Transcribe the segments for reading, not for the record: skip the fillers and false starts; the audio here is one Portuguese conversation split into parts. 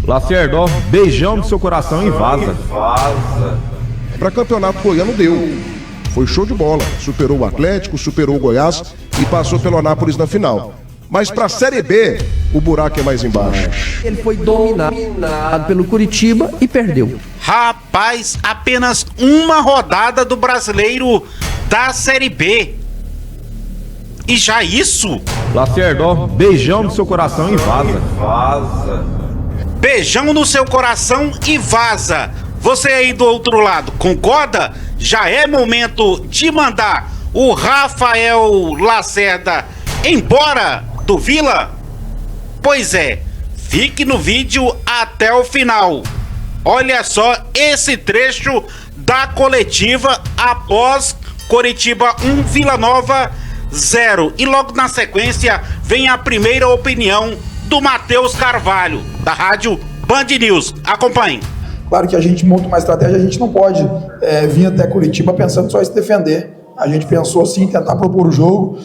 Lacerda, ó, beijão no seu coração e vaza. Para campeonato goiano deu. Foi show de bola. Superou o Atlético, superou o Goiás e passou pelo Anápolis na final. Mas para a Série B, o buraco é mais embaixo. Ele foi dominado pelo Curitiba e perdeu. Rapaz, apenas uma rodada do Brasileiro da Série B. E já isso? Lacerda, ó, beijão no seu coração e vaza. Beijão no seu coração e vaza. Você aí do outro lado, concorda? Já é momento de mandar o Rafael Lacerda embora do Vila? Pois é, fique no vídeo até o final. Olha só esse trecho da coletiva após Coritiba 1, Vila Nova 0. E logo na sequência vem a primeira opinião do Matheus Carvalho, da rádio Band News. Acompanhe. Claro que a gente monta uma estratégia, a gente não pode vir até Curitiba pensando só em se defender. A gente pensou sim em tentar propor o jogo,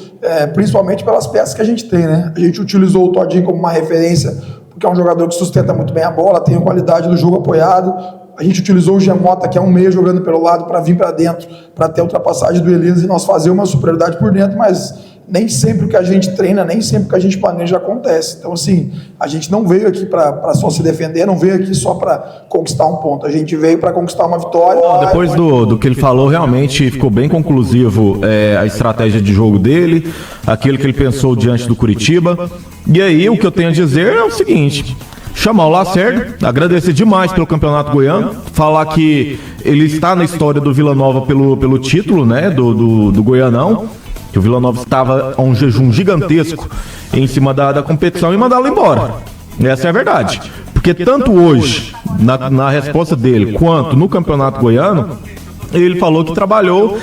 principalmente pelas peças que a gente tem, né? A gente utilizou o Todinho como uma referência, porque é um jogador que sustenta muito bem a bola, tem a qualidade do jogo apoiado. A gente utilizou o Giamota, que é um meia jogando pelo lado, para vir para dentro, para ter a ultrapassagem do Elias e nós fazer uma superioridade por dentro, mas nem sempre o que a gente treina, nem sempre o que a gente planeja acontece. Então, assim, a gente não veio aqui para só se defender, não veio aqui só para conquistar um ponto. A gente veio para conquistar uma vitória. Depois do que ele falou, realmente ficou bem conclusivo a estratégia de jogo dele, aquilo que ele pensou diante do Curitiba. E aí, o que eu tenho a dizer é o seguinte: chamar o Lacerda, agradecer demais pelo Campeonato Goiano, falar que ele está na história do Vila Nova pelo título, né, do Goianão, que o Vila Nova estava a um jejum gigantesco em cima da competição, e mandá-lo embora. Essa é a verdade. Porque tanto hoje, na resposta dele, quanto no Campeonato Goiano, ele falou que trabalhou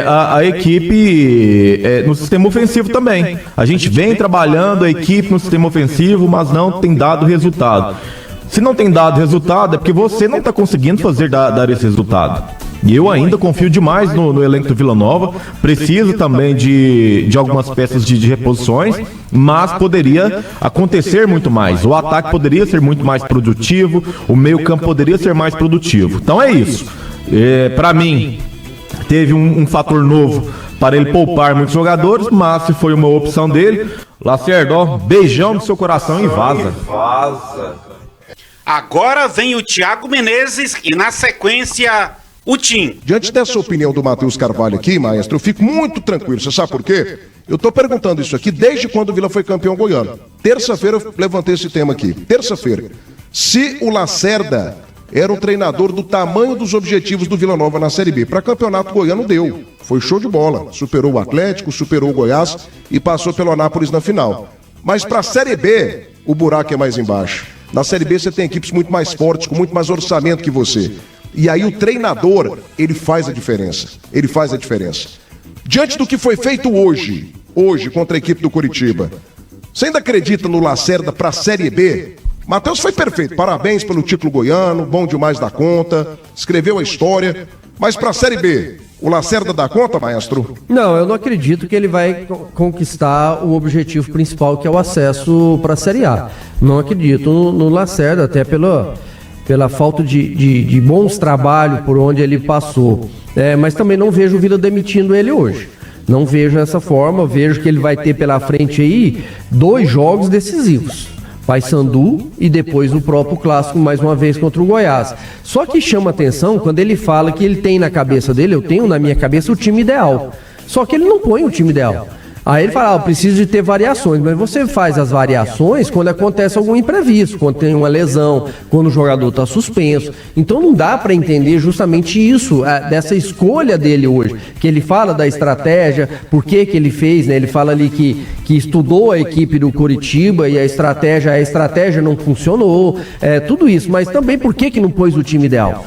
a equipe no sistema ofensivo também. A gente vem trabalhando a equipe no sistema ofensivo, mas não tem dado resultado. Se não tem dado resultado, é porque você não está conseguindo dar esse resultado. E eu ainda confio demais no elenco do Vila Nova. Precisa também de algumas peças de reposições, mas poderia acontecer muito mais. O ataque poderia ser muito mais produtivo, o meio-campo poderia ser mais produtivo. Então é isso. Para mim, teve um fator novo para ele poupar muitos jogadores, mas se foi uma opção dele, Lacerda, ó, beijão no seu coração e vaza. Agora vem o Thiago Menezes e na sequência o Tim. Diante dessa opinião do Matheus Carvalho aqui, maestro, eu fico muito tranquilo. Você sabe por quê? Eu tô perguntando isso aqui desde quando o Vila foi campeão goiano. Terça-feira eu levantei esse tema aqui. Terça-feira. Se o Lacerda era um treinador do tamanho dos objetivos do Vila Nova na Série B, para campeonato goiano deu. Foi show de bola. Superou o Atlético, superou o Goiás e passou pelo Anápolis na final. Mas para a Série B, o buraco é mais embaixo. Na Série B você tem equipes muito mais fortes, com muito mais orçamento que você. E aí o treinador, ele faz a diferença. Ele faz a diferença. Diante do que foi feito hoje contra a equipe do Coritiba, você ainda acredita no Lacerda para a Série B? Matheus foi perfeito, parabéns pelo título goiano, bom demais da conta, escreveu a história, mas para a Série B, o Lacerda dá conta, maestro? Não, eu não acredito que ele vai conquistar o objetivo principal, que é o acesso para a Série A. Não acredito no Lacerda, até pela falta de bons trabalhos por onde ele passou. Mas também não vejo o Vila demitindo ele hoje. Não vejo dessa forma, vejo que ele vai ter pela frente aí 2 jogos decisivos. Paysandu e depois o próprio clássico mais uma vez contra o Goiás. Só que chama atenção quando ele fala que ele tem na cabeça dele, eu tenho na minha cabeça o time ideal. Só que ele não põe o time ideal. Aí ele fala, eu preciso de ter variações, mas você faz as variações quando acontece algum imprevisto, quando tem uma lesão, quando o jogador está suspenso. Então não dá para entender justamente isso, dessa escolha dele hoje, que ele fala da estratégia, por que ele fez, né? Ele fala ali que estudou a equipe do Coritiba e a estratégia não funcionou, tudo isso, mas também por que não pôs o time ideal?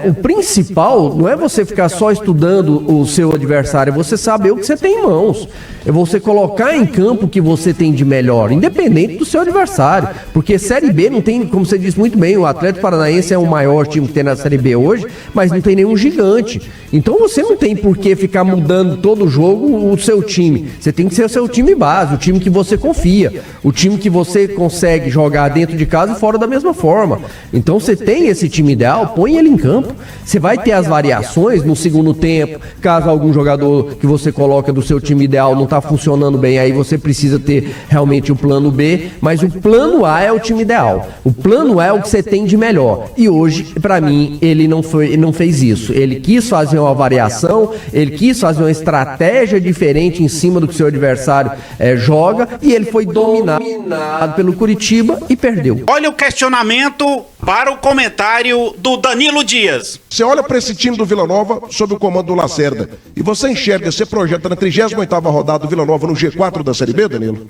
O principal não é você ficar só estudando o seu adversário, é você saber o que você tem em mãos. É você colocar em campo o que você tem de melhor, independente do seu adversário. Porque Série B não tem, como você disse muito bem, o Atlético Paranaense é o maior time que tem na Série B hoje, mas não tem nenhum gigante. Então você não tem por que ficar mudando todo jogo o seu time. Você tem que ser o seu time base, o time que você confia, o time que você consegue jogar dentro de casa e fora da mesma forma. Então você tem esse time ideal, põe ele em campo. Você vai ter as variações no segundo tempo, caso algum jogador que você coloca do seu time ideal não está funcionando bem, aí você precisa ter realmente o plano B, mas o plano A é o time ideal. O plano A é o que você tem de melhor. E hoje, para mim, ele não fez isso. Ele quis fazer uma variação, ele quis fazer uma estratégia diferente em cima do que seu adversário joga, e ele foi dominado pelo Curitiba e perdeu. Olha o questionamento para o comentário do Danilo Dias. Você olha para esse time do Vila Nova sob o comando do Lacerda e você enxerga, você projeta na 38ª rodada do Vila Nova no G4 da Série B, Danilo?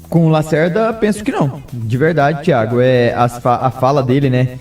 Com o Lacerda, penso que não. De verdade, Thiago. A fala dele, né,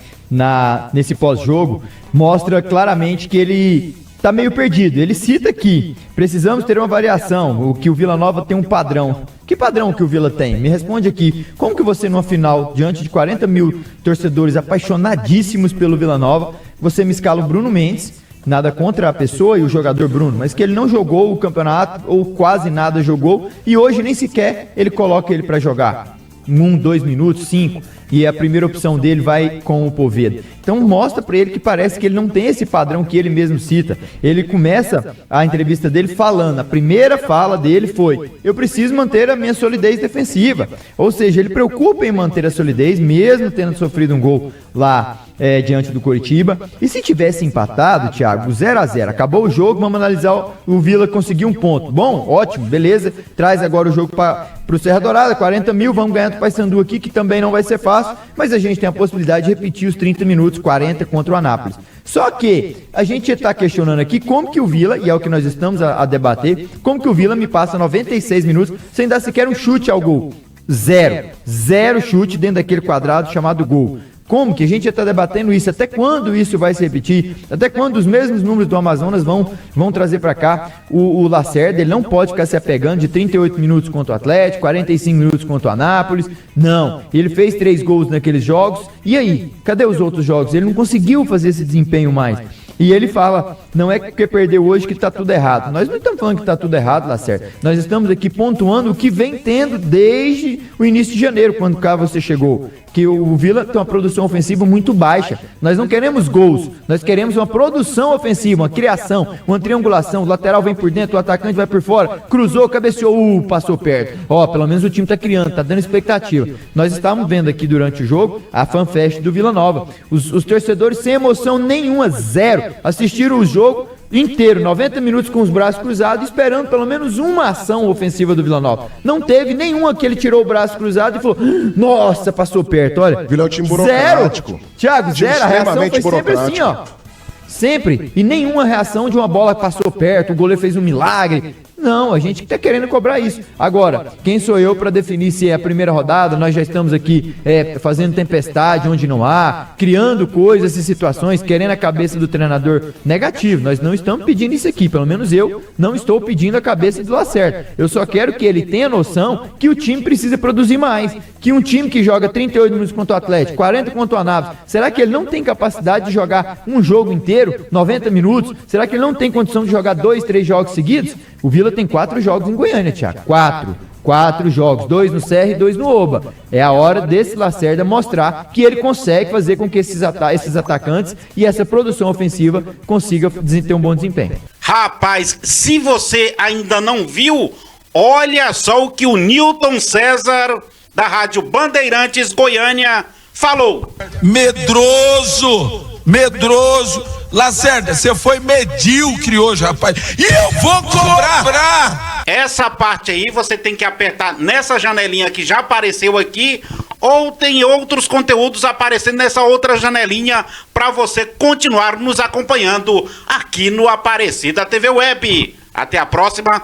nesse pós-jogo, mostra claramente que ele tá meio perdido. Ele cita que precisamos ter uma variação, o que o Vila Nova tem um padrão. Que padrão que o Vila tem? Me responde aqui. Como que você, numa final, diante de 40 mil torcedores apaixonadíssimos pelo Vila Nova, você me escala o Bruno Mendes, nada contra a pessoa e o jogador Bruno, mas que ele não jogou o campeonato, ou quase nada jogou, e hoje nem sequer ele coloca ele para jogar. 1, 2 minutos, 5, e a primeira opção dele vai com o Poveda. Então mostra pra ele que parece que ele não tem esse padrão que ele mesmo cita. Ele começa a entrevista dele falando, a primeira fala dele foi: eu preciso manter a minha solidez defensiva. Ou seja, ele preocupa em manter a solidez, mesmo tendo sofrido um gol lá diante do Coritiba. E se tivesse empatado, Thiago, 0-0, acabou o jogo, vamos analisar, o Vila conseguiu um ponto. Bom, ótimo, beleza, traz agora o jogo pro Serra Dourada, 40 mil, vamos ganhar do Paysandu aqui, que também não vai ser fácil, mas a gente tem a possibilidade de repetir os 30 minutos, 40 contra o Anápolis. Só que a gente está questionando aqui como que o Vila, e é o que nós estamos a debater, como que o Vila me passa 96 minutos sem dar sequer um chute ao gol. Zero chute dentro daquele quadrado chamado gol. Como que a gente já está debatendo isso? Até quando isso vai se repetir? Até quando os mesmos números do Amazonas vão trazer para cá o Lacerda? Ele não pode ficar se apegando de 38 minutos contra o Atlético, 45 minutos contra o Anápolis. Não, ele fez 3 gols naqueles jogos. E aí? Cadê os outros jogos? Ele não conseguiu fazer esse desempenho mais. E ele fala, não é porque perdeu hoje que está tudo errado. Nós não estamos falando que está tudo errado, Lacerda. Nós estamos aqui pontuando o que vem tendo desde o início de janeiro, quando cá você chegou. Que o Vila tem uma produção ofensiva muito baixa. Nós não queremos gols, nós queremos uma produção ofensiva, uma criação, uma triangulação. O lateral vem por dentro, o atacante vai por fora, cruzou, cabeceou, passou perto. Pelo menos o time está criando, está dando expectativa. Nós estávamos vendo aqui durante o jogo a fanfest do Vila Nova. Os torcedores sem emoção nenhuma, zero. Assistiram o jogo inteiro, 90 minutos com os braços cruzados, esperando pelo menos uma ação ofensiva do Vila Nova. Não teve nenhuma que ele tirou o braço cruzado e falou: nossa, passou perto, olha. Vila é um time burocrático. Zero. Thiago, zero. A reação foi sempre assim, ó. Sempre. E nenhuma reação de uma bola que passou perto, o goleiro fez um milagre. Não, a gente está querendo cobrar isso. Agora, quem sou eu para definir se é a primeira rodada? Nós já estamos aqui fazendo tempestade onde não há, criando coisas e situações, querendo a cabeça do treinador. Negativo, nós não estamos pedindo isso aqui, pelo menos eu não estou pedindo a cabeça do Lacerda. Eu só quero que ele tenha noção que o time precisa produzir mais, que um time que joga 38 minutos contra o Atlético, 40 contra o Anápolis, será que ele não tem capacidade de jogar um jogo inteiro, 90 minutos? Será que ele não tem condição de jogar 2, 3 jogos seguidos? O Vila tem 4 jogos em Goiânia, Thiago. 4 jogos, 2 no Serra e 2 no Oba. É a hora desse Lacerda mostrar que ele consegue fazer com que esses atacantes e essa produção ofensiva consiga ter um bom desempenho. Rapaz, se você ainda não viu, olha só o que o Newton César, da Rádio Bandeirantes Goiânia, falou. Medroso! Lacerda, você foi medíocre hoje, rapaz. E eu vou cobrar! Essa parte aí você tem que apertar nessa janelinha que já apareceu aqui, ou tem outros conteúdos aparecendo nessa outra janelinha para você continuar nos acompanhando aqui no Aparecida TV Web. Até a próxima.